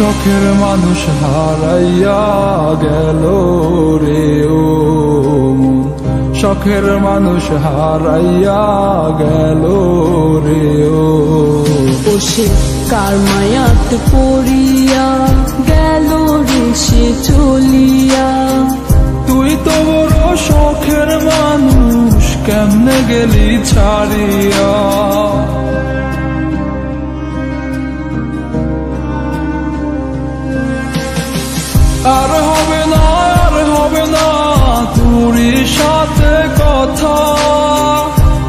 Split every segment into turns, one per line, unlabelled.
শখের মানুষ হারাইয়া গেল রে ও মন, শখের মানুষ হারাইয়া গেল রে ও।
সে কার মায়াত পড়িয়া গেল রে সে চলিয়া।
তুই তো বড় শখের মানুষ, কেমনে গেলি ছাড়িয়া। আর হবে না, আর হবে না তোরই সাথে কথা,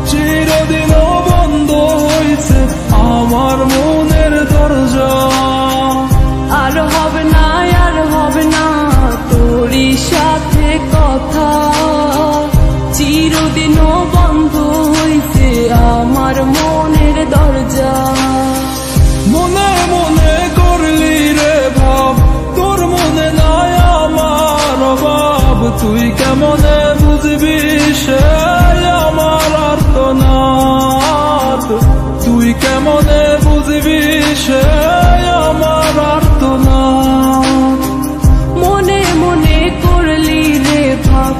চিরদিনও বন্ধ হইছে আমার মনের দরজা।
আর হবে না, আর হবে না তোরই সাথে কথা, চিরদিনও বন্ধ হইছে আমার মনের দরজা।
মনে মনে করলি রে ভাব, তোর মনে নাই আমার অভাব, তুই কেমনে বুঝবি সে আমার আর্তনাদ, তুই কেমনে বুঝবি সে আমার আর্তনাদ।
মনে মনে করলি রে ভাব,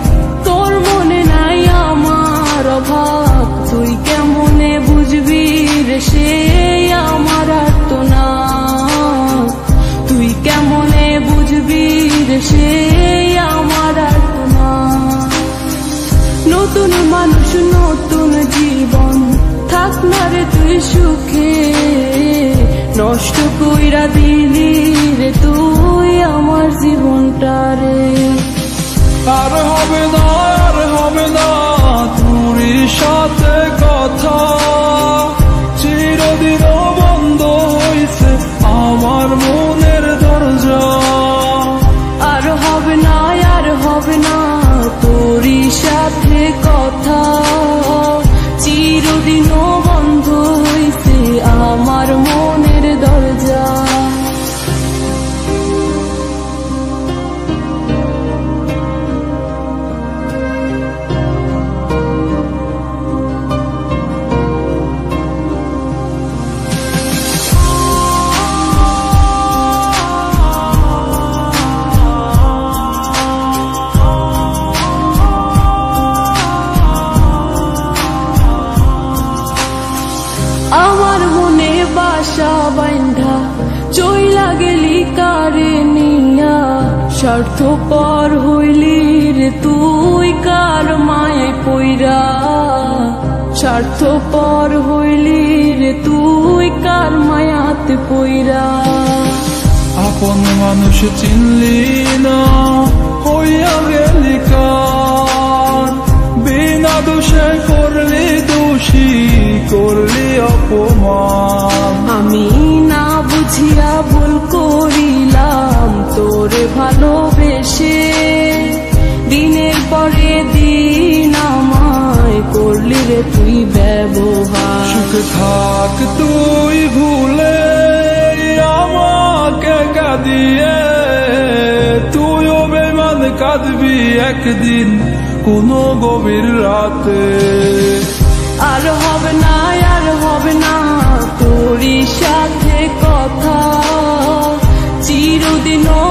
তোর মনে নাই আমার অভাব, তুই কেমনে বুঝবি রে সে আমার আর্তনাদ, তুই কেমনে বুঝবি রে সে আমার আর্তনাদ। নতুন মানুষ নতুন জীবন, থাক না রে তুই সুখে, নষ্ট কইরা দিলি রে তুই আমার জীবনটা রে।
আর হবে না, আর হবে না তোরই সাথে কথা, চিরদিনও বন্ধ হইছে আমার মনের দরজা।
আর হবে না, আর হবে না তোরই সাথে কথা, চিরদিনও বন্ধ হইছে আমার মনের দরজা। আমার মনে বাসা বাইন্ধা চইলা গেলি কারে নিয়া, স্বার্থপর হইলি রে তুই কার মায়ে পইরা, স্বার্থপর হইলি রে তুই কার মায়াতে পইরা।
আপন মানুষ চিনলি না, হইয়া গেলি কার, বিনা দোষে করলি দোষী, করলি অপমান।
আমি না বুঝিয়া ভুল করিলাম তোরে ভালোবেসে, দিনের পরে দিন আমায় করলি রে তুই ব্যবহার।
সুখে থাক তুই ভুলে আমাকে কাঁদিয়ে, তুইও বেমান কাঁদবি একদিন কোনো গভীর রাতে।
আর হবে না, আর হবে না তোরই সাথে কথা, চিরদিনও